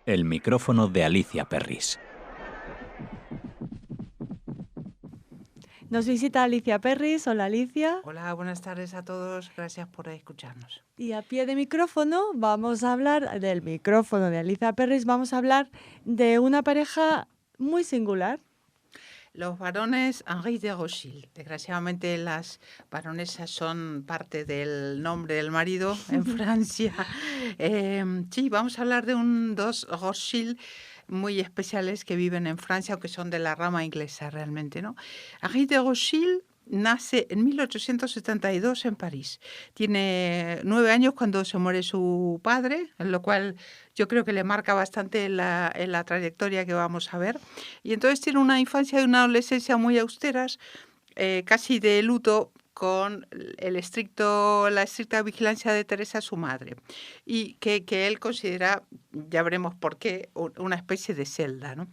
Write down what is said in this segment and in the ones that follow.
El micrófono de Alicia Perris. Nos visita Alicia Perris. Hola, Alicia. Hola, buenas tardes a todos. Gracias por escucharnos. Y a pie de micrófono vamos a hablar del micrófono de Alicia Perris. Vamos a hablar de una pareja muy singular. Los varones Henri de Rothschild. Desgraciadamente las baronesas son parte del nombre del marido en Francia. Sí, vamos a hablar de dos Rothschild muy especiales que viven en Francia o que son de la rama inglesa realmente, ¿no? Henri de Rothschild nace en 1872 en París. Tiene 9 años cuando se muere su padre, en lo cual yo creo que le marca bastante en la trayectoria que vamos a ver. Y entonces tiene una infancia y una adolescencia muy austeras, casi de luto, con la estricta vigilancia de Teresa, su madre, y que él considera, ya veremos por qué, una especie de celda, ¿no?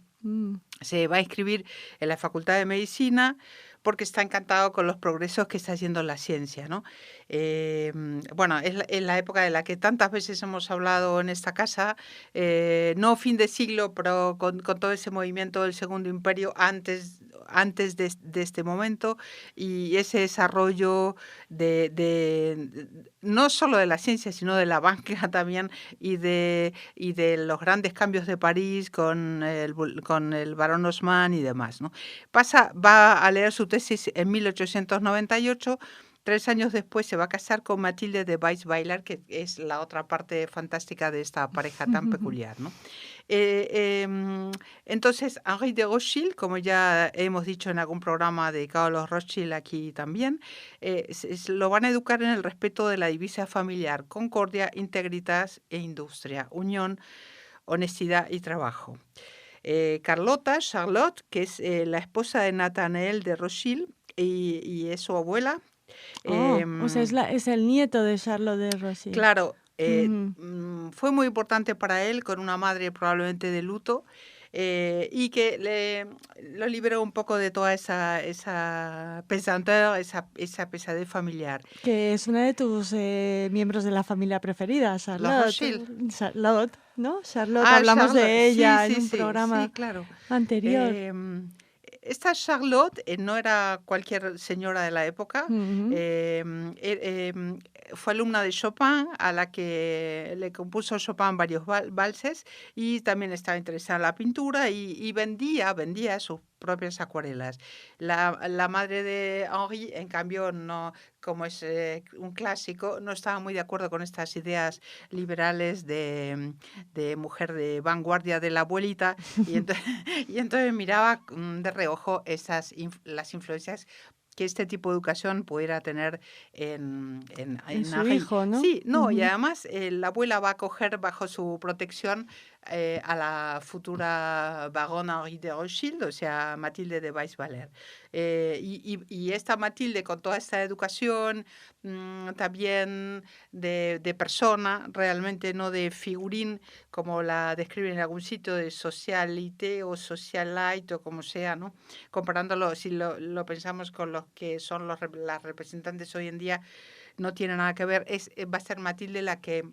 Se va a inscribir en la Facultad de Medicina porque está encantado con los progresos que está haciendo la ciencia, ¿no? Bueno, es la época de la que tantas veces hemos hablado en esta casa, no fin de siglo, pero con todo ese movimiento del Segundo Imperio antes de este momento, y ese desarrollo no solo de la ciencia, sino de la banca también, y de los grandes cambios de París con el barón Haussmann y demás, ¿no? Va a leer su tesis en 1898. 3 años después se va a casar con Mathilde de Weisweiler, que es la otra parte fantástica de esta pareja tan peculiar, ¿no? Entonces, Henri de Rothschild, como ya hemos dicho en algún programa dedicado a los Rothschild aquí también, lo van a educar en el respeto de la divisa familiar: concordia, integritas e industria, unión, honestidad y trabajo. Charlotte, que es la esposa de Nathanael de Rothschild y es su abuela. O sea, es el nieto de Charlotte de Rothschild. Claro, fue muy importante para él, con una madre probablemente de luto, y que lo liberó un poco de toda esa pesanteur, esa pesadez familiar. Que es una de tus miembros de la familia preferida, Charlotte. Charlotte, ¿no? Charlotte, hablamos de ella en un programa anterior. Esta Charlotte no era cualquier señora de la época. Fue alumna de Chopin, a la que le compuso Chopin varios valses, y también estaba interesada en la pintura y vendía sus propias acuarelas. La madre de Henri, en cambio, no, como es un clásico, no estaba muy de acuerdo con estas ideas liberales de mujer de vanguardia de la abuelita, y entonces miraba de reojo las influencias que este tipo de educación pudiera tener en su hijo, ¿no? Sí, no, y además la abuela va a coger bajo su protección a la futura barona Henri de Rothschild, o sea, Mathilde de Weisweiler. Y esta Mathilde, con toda esta educación, también de persona, realmente no de figurín, como la describen en algún sitio, de socialité o socialite o como sea, ¿no? Comparándolo, si lo pensamos con los que son las representantes hoy en día, no tiene nada que ver. Va a ser Mathilde la que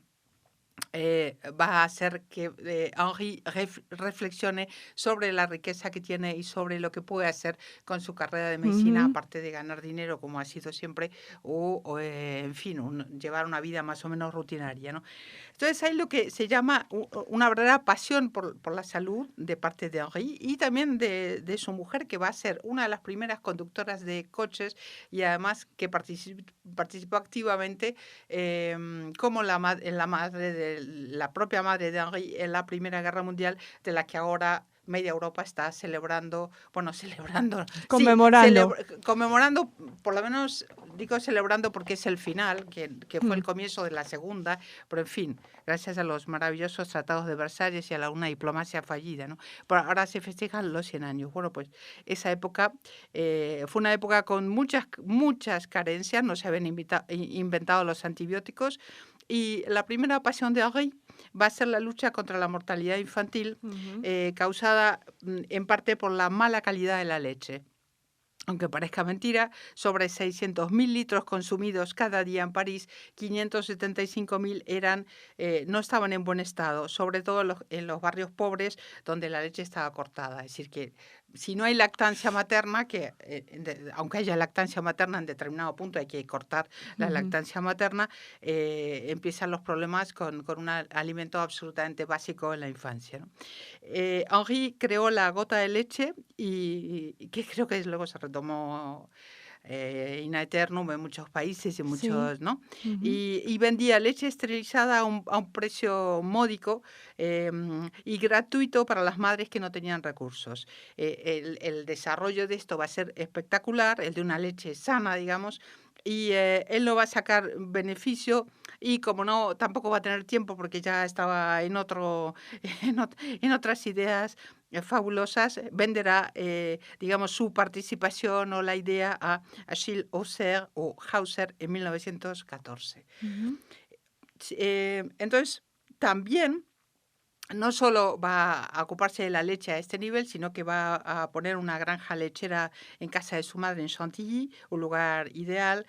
va a hacer que Henri reflexione sobre la riqueza que tiene y sobre lo que puede hacer con su carrera de medicina, aparte de ganar dinero, como ha sido siempre, o en fin, llevar una vida más o menos rutinaria, ¿no? Entonces hay lo que se llama una verdadera pasión por la salud de parte de Henri, y también de su mujer, que va a ser una de las primeras conductoras de coches, y además que participó activamente como la propia madre de Henri en la Primera Guerra Mundial, de la que ahora media Europa está conmemorando, por lo menos digo celebrando porque es el final, que fue el comienzo de la segunda, pero en fin, gracias a los maravillosos tratados de Versalles y a una diplomacia fallida, ¿no? Pero ahora se festejan los 100 años. Bueno, pues esa época fue una época con muchas carencias, no se habían inventado los antibióticos, y la primera pasión de Henri va a ser la lucha contra la mortalidad infantil, causada en parte por la mala calidad de la leche. aunque parezca mentira, sobre 600.000 litros consumidos cada día en París, 575.000 no estaban en buen estado, sobre todo en los barrios pobres donde la leche estaba cortada. Es decir, que si no hay lactancia materna, aunque haya lactancia materna en determinado punto hay que cortar la lactancia materna, empiezan los problemas con un alimento absolutamente básico en la infancia, ¿no? Henri creó la gota de leche y que creo que luego se retomó in aeternum en muchos países y muchos, ¿no? Y vendía leche esterilizada a un precio módico y gratuito para las madres que no tenían recursos. El desarrollo de esto va a ser espectacular, el de una leche sana, digamos, y él no va a sacar beneficio y como no, tampoco va a tener tiempo porque ya estaba en otras ideas fabulosas, venderá, digamos, su participación o la idea a Achille Hauser en 1914. Entonces, también no solo va a ocuparse de la leche a este nivel, sino que va a poner una granja lechera en casa de su madre en Chantilly, un lugar ideal,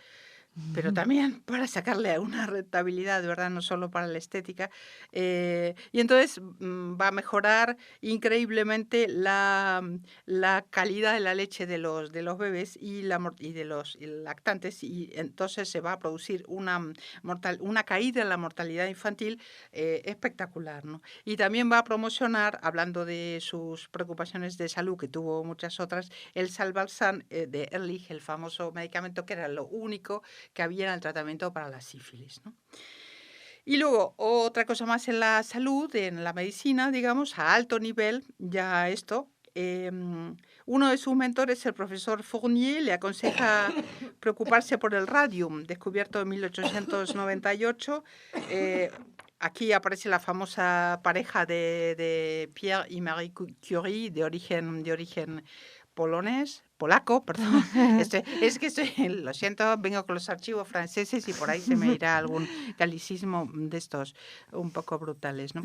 pero también para sacarle una rentabilidad, ¿verdad? No solo para la estética. Y entonces va a mejorar increíblemente la calidad de la leche de los bebés y de los lactantes, y entonces se va a producir una caída en la mortalidad infantil espectacular, ¿no? Y también va a promocionar, hablando de sus preocupaciones de salud, que tuvo muchas otras, el Salvarsan de Ehrlich, el famoso medicamento que era lo único que había en el tratamiento para la sífilis, ¿no? Y luego, otra cosa más en la salud, en la medicina, digamos, a alto nivel, ya esto. Uno de sus mentores, el profesor Fournier, le aconseja preocuparse por el radium, descubierto en 1898. Aquí aparece la famosa pareja de Pierre y Marie Curie, de origen polaco, perdón. Lo siento, vengo con los archivos franceses y por ahí se me irá algún galicismo de estos un poco brutales, ¿no?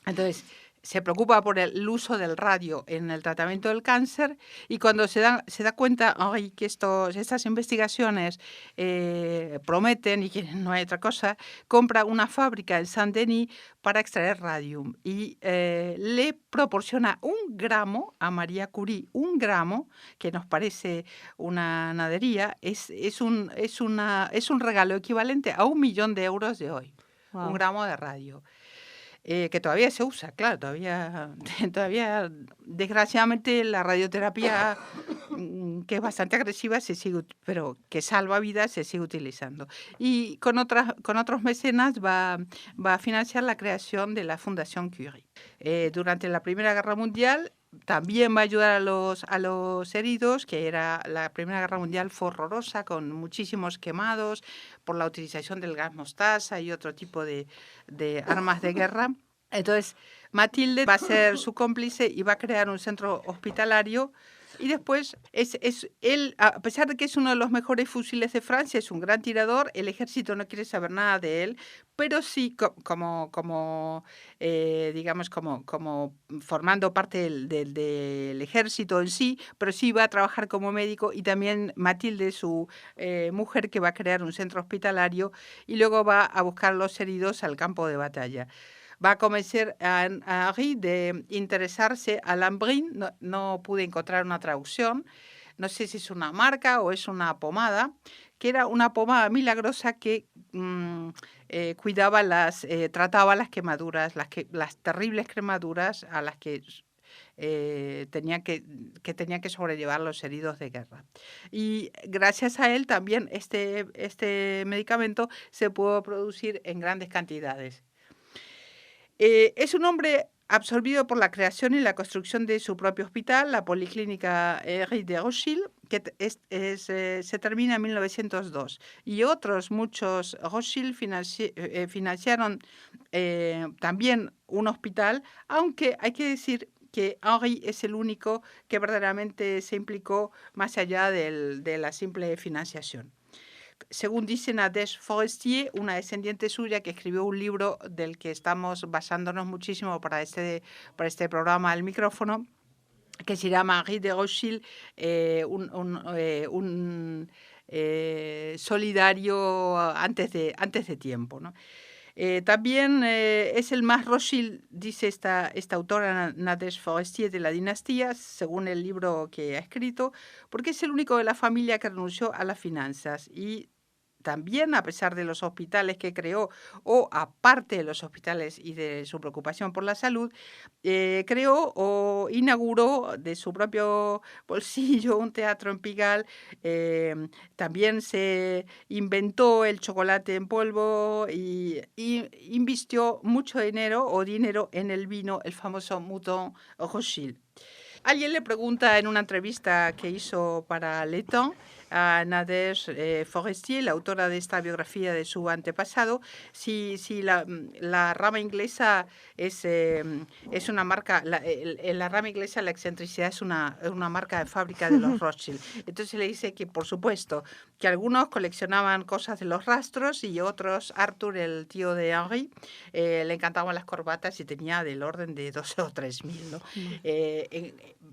Entonces, se preocupa por el uso del radio en el tratamiento del cáncer y cuando se da cuenta que estas investigaciones prometen y que no hay otra cosa, compra una fábrica en Saint-Denis para extraer radium y le proporciona 1 gramo a María Curie, 1 gramo, que nos parece una nadería, es un regalo equivalente a 1 millón de euros de hoy. Wow. 1 gramo de radio. Que todavía se usa, claro, todavía desgraciadamente la radioterapia, que es bastante agresiva, pero que salva vidas, se sigue utilizando. Y con otros mecenas va a financiar la creación de la Fundación Curie. Durante la Primera Guerra Mundial también va a ayudar a los heridos, que la Primera Guerra Mundial fue horrorosa, con muchísimos quemados por la utilización del gas mostaza y otro tipo de armas de guerra. Entonces, Matilde va a ser su cómplice y va a crear un centro hospitalario. Y después, él, a pesar de que es uno de los mejores fusiles de Francia, es un gran tirador, el ejército no quiere saber nada de él, pero sí digamos, como formando parte del ejército en sí, pero sí va a trabajar como médico, y también Matilde, su mujer, que va a crear un centro hospitalario y luego va a buscar los heridos al campo de batalla. Va a convencer a Henri de interesarse a Lambrin. No pude encontrar una traducción. No sé si es una marca o es una pomada, que era una pomada milagrosa que trataba las quemaduras, las terribles quemaduras a las que tenían que sobrellevar los heridos de guerra. Y gracias a él también este medicamento se pudo producir en grandes cantidades. Es un hombre absorbido por la creación y la construcción de su propio hospital, la Policlínica Henri de Rothschild, que se termina en 1902. Y otros muchos Rothschild financiaron también un hospital, aunque hay que decir que Henri es el único que verdaderamente se implicó más allá de la simple financiación. Según dice Nadège Forestier, una descendiente suya que escribió un libro del que estamos basándonos muchísimo para este programa al micrófono, que se llama Henri de Rothschild, un solidario antes de tiempo, ¿no? También es el más Rothschild, dice esta autora Nadège Forestier, de la dinastía, según el libro que ha escrito, porque es el único de la familia que renunció a las finanzas y también, a pesar de los hospitales que creó, o aparte de los hospitales y de su preocupación por la salud, creó o inauguró de su propio bolsillo un teatro en Pigalle. También se inventó el chocolate en polvo y invirtió mucho dinero en el vino, el famoso Mouton Rothschild. Alguien le pregunta en una entrevista que hizo para Le Temps a Nadège Forestier, la autora de esta biografía de su antepasado, si la rama inglesa es una marca, en la rama inglesa la excentricidad es una marca de fábrica de los Rothschild. Entonces le dice que, por supuesto, que algunos coleccionaban cosas de los rastros y otros, Arthur, el tío de Henri, le encantaban las corbatas y tenía del orden de 12 o 3.000, ¿no?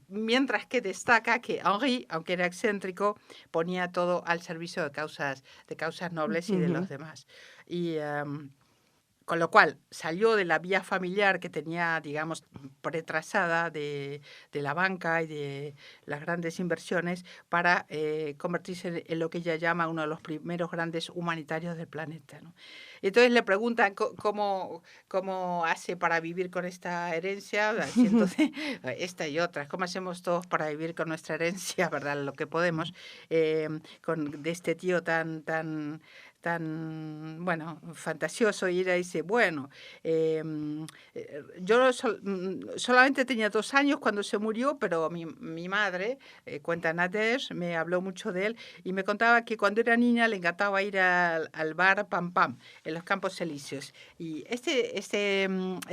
Mientras que destaca que Henri, aunque era excéntrico, ponía todo al servicio de causas nobles y de los demás. Y con lo cual salió de la vía familiar que tenía, digamos, pretrazada de la banca y de las grandes inversiones para convertirse en lo que ella llama uno de los primeros grandes humanitarios del planeta, ¿no? Entonces le preguntan cómo hace para vivir con esta herencia, entonces, esta y otras, cómo hacemos todos para vivir con nuestra herencia, ¿verdad? Lo que podemos, de este tío tan bueno, fantasioso, y ella dice, bueno, yo solamente tenía 2 años cuando se murió, pero mi madre, cuenta Nadège, me habló mucho de él y me contaba que cuando era niña le encantaba ir al bar Pam Pam en los Campos Elíseos, y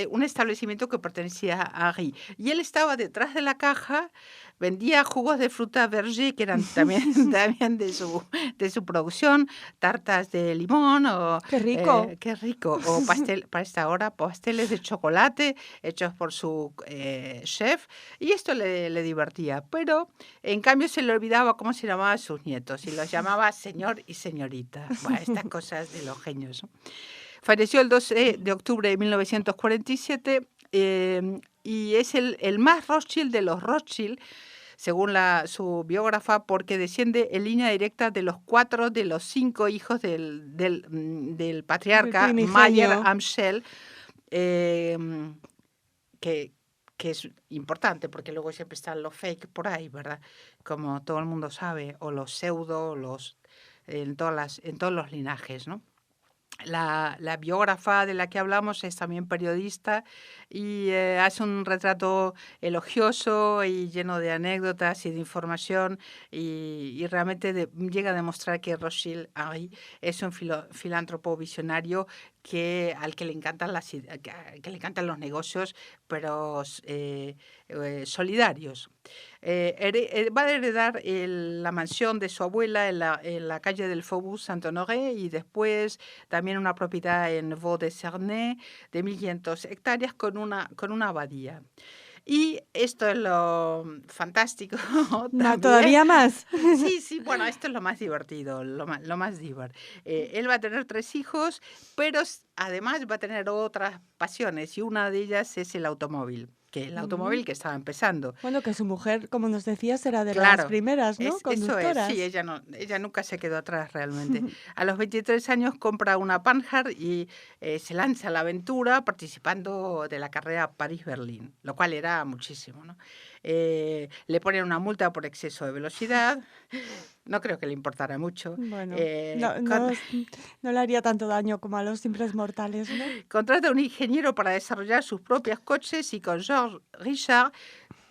un establecimiento que pertenecía a Henri, y él estaba detrás de la caja, vendía jugos de fruta Verger, que eran también de su producción, tartas de limón, o ¡qué rico! ¡Qué rico! O para esta hora, pasteles de chocolate hechos por su chef, y esto le divertía, pero en cambio se le olvidaba cómo se llamaban sus nietos, y los llamaba señor y señorita. Bueno, estas cosas de los genios, ¿no? Falleció el 12 de octubre de 1947, y es el más Rothschild de los Rothschild, según su biógrafa, porque desciende en línea directa de los 4 de los 5 hijos del patriarca Mayer Amschel, que es importante, porque luego siempre están los fake por ahí, ¿verdad? Como todo el mundo sabe, o los pseudo, en todos los linajes, ¿no? La biógrafa de la que hablamos es también periodista y hace un retrato elogioso y lleno de anécdotas y de información, y realmente llega a demostrar que Rothschild Henri es un filántropo visionario al que le encantan los negocios, pero solidarios. Va a heredar la mansión de su abuela en la calle del Faubourg Saint-Honoré, y después también una propiedad en Vaux-de-Cernay de 1.500 hectáreas con una abadía. Y esto es lo fantástico. No, todavía más. Sí, bueno, esto es lo más divertido, lo más divertido. Él va a tener 3 hijos, pero además va a tener otras pasiones, y una de ellas es el automóvil. Que el automóvil que estaba empezando. Bueno, que su mujer, como nos decías, era de las primeras, ¿no? Conductoras. Eso es, sí, ella nunca se quedó atrás realmente. A los 23 años compra una Panhard y se lanza a la aventura participando de la carrera París-Berlín, lo cual era muchísimo, ¿no? Le ponen una multa por exceso de velocidad. No creo que le importara mucho. Bueno, no le haría tanto daño como a los simples mortales, ¿no? Contrata a un ingeniero para desarrollar sus propios coches, y con Georges Richard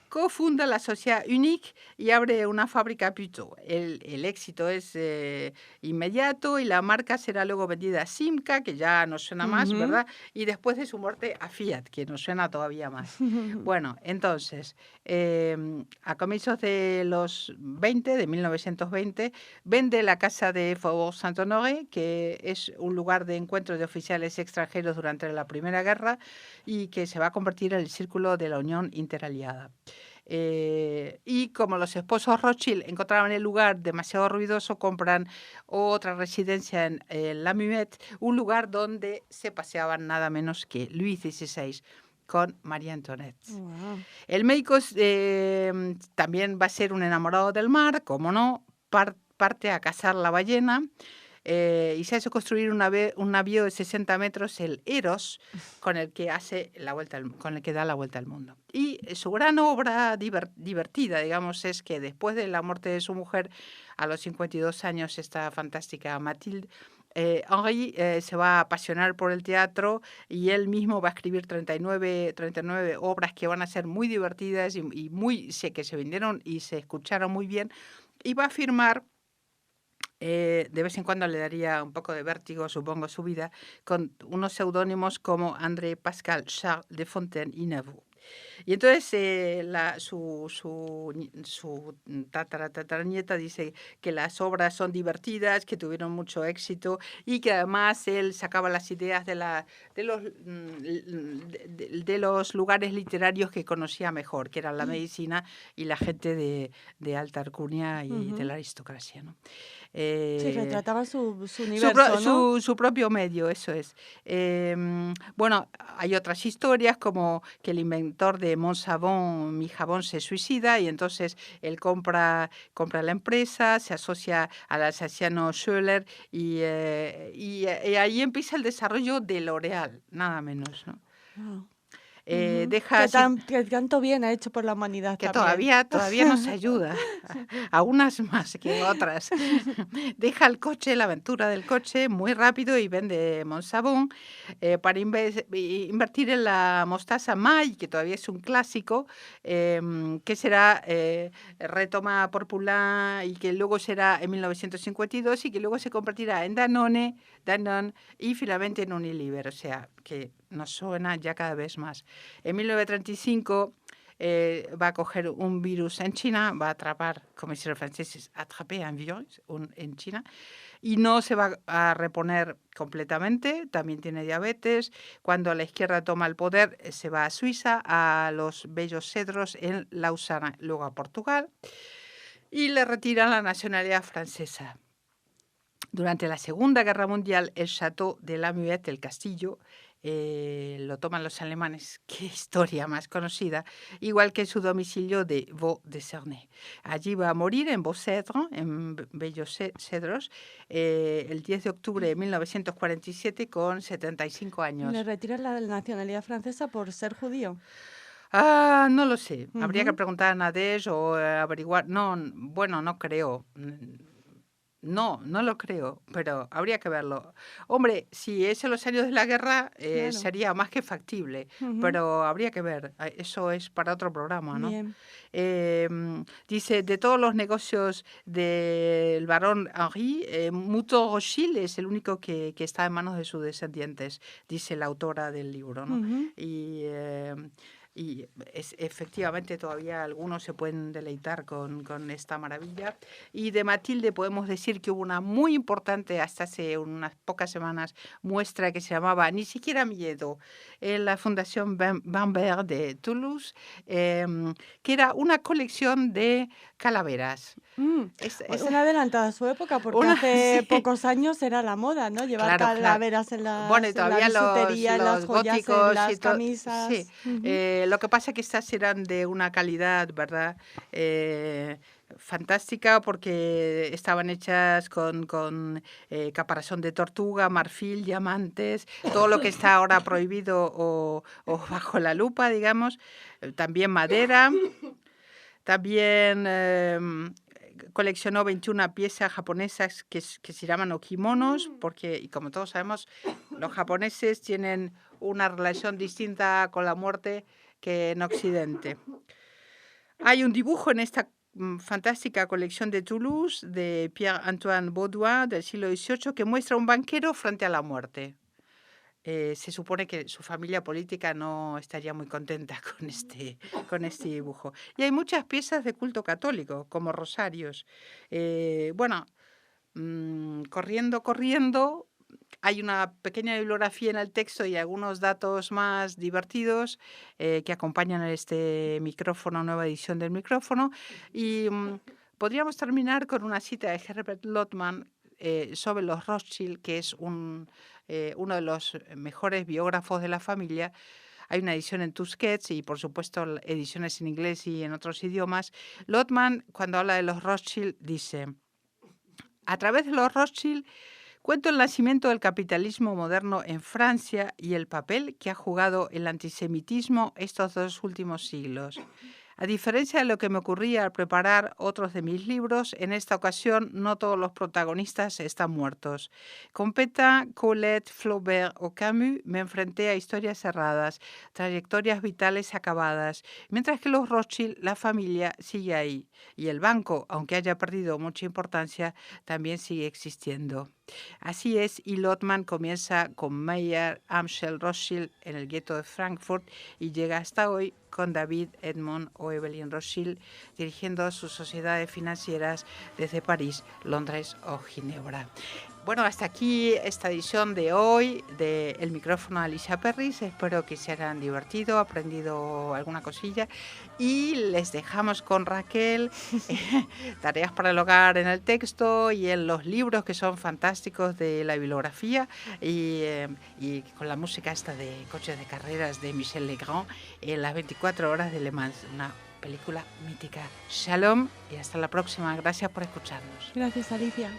cofunda la Sociedad Unique y abre una fábrica Peugeot. El éxito es inmediato, y la marca será luego vendida a Simca, que ya nos suena más, ¿verdad? Y después de su muerte a Fiat, que nos suena todavía más. Bueno, entonces, a comienzos de los 20, de 1920, vende la casa de Faubourg Saint-Honoré, que es un lugar de encuentro de oficiales extranjeros durante la Primera Guerra y que se va a convertir en el círculo de la Unión Interaliada. Y como los esposos Rothschild encontraban el lugar demasiado ruidoso, compran otra residencia en La Muette, un lugar donde se paseaban nada menos que Luis XVI con María Antoinette. Wow. El médico también va a ser un enamorado del mar, como no, parte a cazar la ballena. Y se hace construir un navío de 60 metros, el Eros, con el que da la vuelta al mundo. Y su gran obra divertida, digamos, es que después de la muerte de su mujer, a los 52 años, esta fantástica Mathilde, Henri se va a apasionar por el teatro y él mismo va a escribir 39 obras que van a ser muy divertidas y que se vendieron y se escucharon muy bien. Y va a firmar, de vez en cuando le daría un poco de vértigo, supongo, su vida, con unos seudónimos como André Pascal Charles de Fontaine y Nevu. Y entonces su tataranieta dice que las obras son divertidas, que tuvieron mucho éxito y que además él sacaba las ideas de los lugares literarios que conocía mejor, que eran la medicina y la gente de alta alcurnia y de la aristocracia, ¿no? Sí, retrataba su universo, ¿no? Su propio medio, eso es. Bueno, hay otras historias como que el inventor de Monsabon, Mi Jabón, se suicida y entonces él compra la empresa, se asocia al alsaciano Schöller y ahí empieza el desarrollo de L'Oréal, nada menos, ¿no? Wow. Que tanto bien ha hecho por la humanidad. Que también. todavía nos ayuda, a unas más que otras. Deja el coche, la aventura del coche, muy rápido y vende Monsabon para invertir en la mostaza Maille, que todavía es un clásico, que será retoma por Poulain y que luego será en 1952 y que luego se convertirá en Danone y finalmente en Unilever, o sea, que nos suena ya cada vez más. En 1935 va a coger un virus en China, va a atrapar, como dicen los franceses, attraper un virus en China, y no se va a reponer completamente, también tiene diabetes. Cuando la izquierda toma el poder, se va a Suiza, a los Bellos Cedros en Lausana, luego a Portugal, y le retiran la nacionalidad francesa. Durante la Segunda Guerra Mundial, el Château de La Muette, el castillo, lo toman los alemanes, qué historia más conocida, igual que su domicilio de Vaux-de-Cernay. Allí va a morir en Vaux-Cedres, en Bellos Cedros, el 10 de octubre de 1947 con 75 años. ¿Le retiran la nacionalidad francesa por ser judío? No lo sé. Habría que preguntar a Nadege o averiguar. No, bueno, no creo. No lo creo, pero habría que verlo. Hombre, si es en los años de la guerra, Claro. sería más que factible, pero habría que ver. Eso es para otro programa, ¿no? Bien. Dice, de todos los negocios del barón Henri, Mouton Rothschild es el único que está en manos de sus descendientes, dice la autora del libro, ¿no? Y efectivamente todavía algunos se pueden deleitar con esta maravilla. Y de Mathilde podemos decir que hubo una muy importante, hasta hace unas pocas semanas, muestra que se llamaba Ni siquiera miedo, en la Fundación Bamberg de Toulouse, que era una colección de calaveras. Una adelantada a su época, porque hace pocos años era la moda, ¿no? Llevar calaveras en la bisutería, en las joyas, góticos, en las camisas. Sí. Lo que pasa es que estas eran de una calidad, ¿verdad? Fantástica, porque estaban hechas con caparazón de tortuga, marfil, diamantes, todo lo que está ahora prohibido o bajo la lupa, digamos. También madera. También coleccionó 21 piezas japonesas que se llaman okimonos, porque, y como todos sabemos, los japoneses tienen una relación distinta con la muerte que en Occidente. Hay un dibujo en esta fantástica colección de Toulouse de Pierre-Antoine Baudouin del siglo XVIII que muestra un banquero frente a la muerte. Se supone que su familia política no estaría muy contenta con este dibujo. Y hay muchas piezas de culto católico, como rosarios. Corriendo, Hay una pequeña bibliografía en el texto y algunos datos más divertidos que acompañan este micrófono, nueva edición del micrófono. Y podríamos terminar con una cita de Herbert Lottman sobre los Rothschild, que es uno de los mejores biógrafos de la familia. Hay una edición en Tusquets y, por supuesto, ediciones en inglés y en otros idiomas. Lottman, cuando habla de los Rothschild, dice: a través de los Rothschild cuento el nacimiento del capitalismo moderno en Francia y el papel que ha jugado el antisemitismo estos 2 últimos siglos. A diferencia de lo que me ocurría al preparar otros de mis libros, en esta ocasión no todos los protagonistas están muertos. Con Pétain, Colette, Flaubert o Camus me enfrenté a historias cerradas, trayectorias vitales acabadas, mientras que los Rothschild, la familia, sigue ahí. Y el banco, aunque haya perdido mucha importancia, también sigue existiendo. Así es, y Lottman comienza con Meyer Amschel Rothschild en el gueto de Frankfurt y llega hasta hoy con David, Edmond o Evelyn Rothschild dirigiendo sus sociedades financieras desde París, Londres o Ginebra. Bueno, hasta aquí esta edición de hoy de El micrófono de Alicia Perris. Espero que se hayan divertido, aprendido alguna cosilla y les dejamos con Raquel tareas para el hogar en el texto y en los libros que son fantásticos de la bibliografía y con la música esta de Coches de Carreras de Michel Legrand en las 24 horas de Le Mans, una película mítica. Shalom y hasta la próxima. Gracias por escucharnos. Gracias, Alicia.